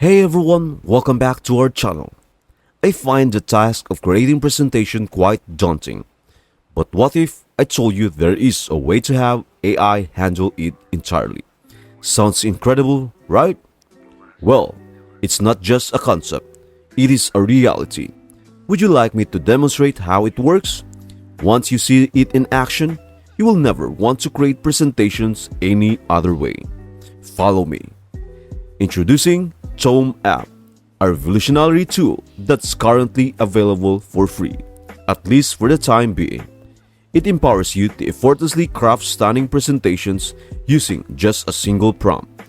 Hey everyone, welcome back to our channel. I find the task of creating presentation quite daunting. But what if I told you there is a way to have AI handle it entirely? Sounds incredible, right? Well, it's not just a concept, it is a reality. Would you like me to demonstrate how it works? Once you see it in action, you will never want to create presentations any other way. Follow me. Introducing Tome app, a revolutionary tool that's currently available for free, at least for the time being. It empowers you to effortlessly craft stunning presentations using just a single prompt.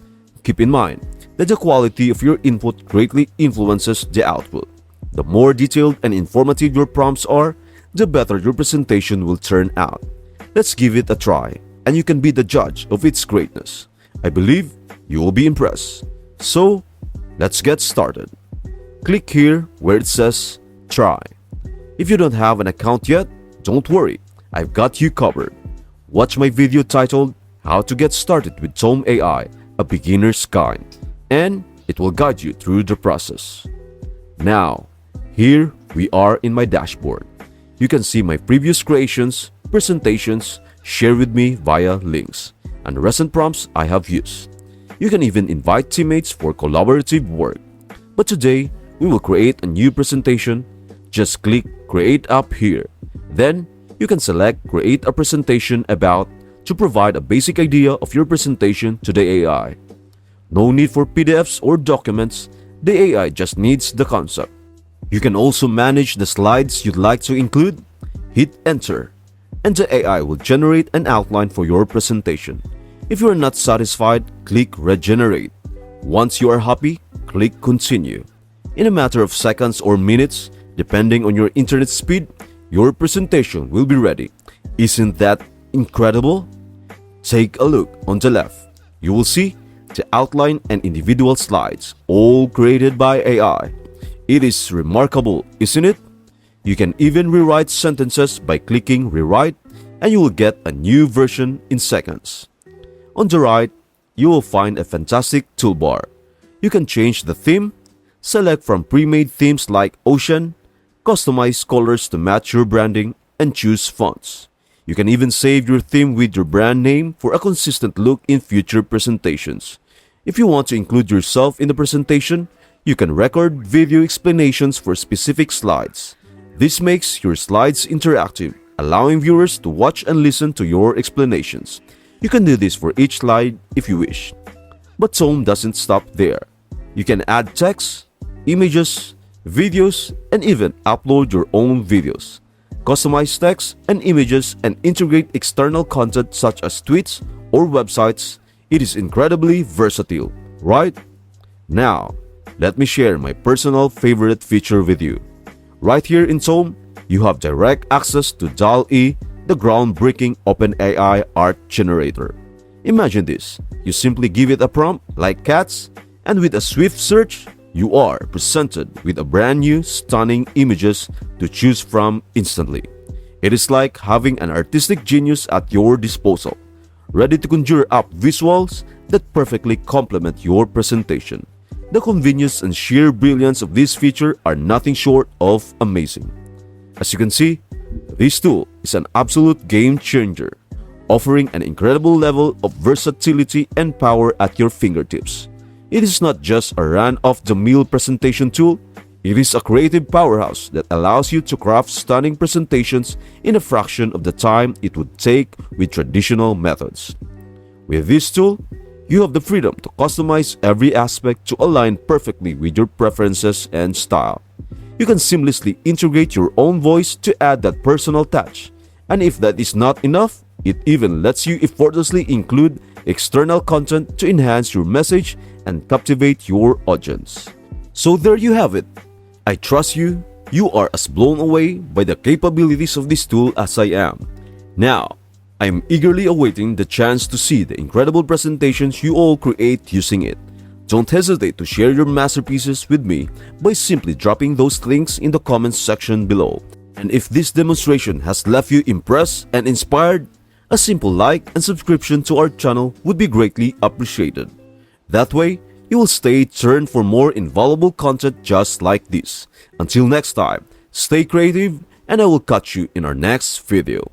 Keep in mind that the quality of your input greatly influences the output. The more detailed and informative your prompts are, the better your presentation will turn out. Let's give it a try, and you can be the judge of its greatness. I believe you will be impressed. So, let's get started. Click here where it says Try. If you don't have an account yet, don't worry, I've got you covered. Watch my video titled How to Get Started with Tome AI, a Beginner's Guide, and it will guide you through the process. Now, here we are in my dashboard. You can see my previous creations, presentations, shared with me via links, and recent prompts I have used. You can even invite teammates for collaborative work. But today, we will create a new presentation. Just click Create Up here. Then, you can select Create a Presentation About to provide a basic idea of your presentation to the AI. No need for PDFs or documents, the AI just needs the concept. You can also manage the slides you'd like to include. Hit Enter, and the AI will generate an outline for your presentation. If you are not satisfied, click Regenerate. Once you are happy, click Continue. In a matter of seconds or minutes, depending on your internet speed, your presentation will be ready. Isn't that incredible? Take a look on the left. You will see the outline and individual slides, all created by AI. It is remarkable, isn't it? You can even rewrite sentences by clicking Rewrite, and you will get a new version in seconds. On the right, you will find a fantastic toolbar. You can change the theme, select from pre-made themes like Ocean, customize colors to match your branding, and choose fonts. You can even save your theme with your brand name for a consistent look in future presentations. If you want to include yourself in the presentation, you can record video explanations for specific slides. This makes your slides interactive, allowing viewers to watch and listen to your explanations. You can do this for each slide if you wish. But Tome doesn't stop there. You can add text, images, videos, and even upload your own videos. Customize text and images and integrate external content such as tweets or websites. It is incredibly versatile, right? Now, let me share my personal favorite feature with you. Right here in Tome, you have direct access to DALL-E, the groundbreaking OpenAI art generator. Imagine this, you simply give it a prompt like cats, and with a swift search, you are presented with a brand new stunning images to choose from instantly. It is like having an artistic genius at your disposal, ready to conjure up visuals that perfectly complement your presentation. The convenience and sheer brilliance of this feature are nothing short of amazing. As you can see, this tool is an absolute game changer, offering an incredible level of versatility and power at your fingertips. It is not just a run-of-the-mill presentation tool, it is a creative powerhouse that allows you to craft stunning presentations in a fraction of the time it would take with traditional methods. With this tool, you have the freedom to customize every aspect to align perfectly with your preferences and style. You can seamlessly integrate your own voice to add that personal touch. And if that is not enough, it even lets you effortlessly include external content to enhance your message and captivate your audience. So there you have it. I trust you are as blown away by the capabilities of this tool as I am. Now, I am eagerly awaiting the chance to see the incredible presentations you all create using it. Don't hesitate to share your masterpieces with me by simply dropping those links in the comments section below. And if this demonstration has left you impressed and inspired, a simple like and subscription to our channel would be greatly appreciated. That way, you will stay tuned for more invaluable content just like this. Until next time, stay creative, and I will catch you in our next video.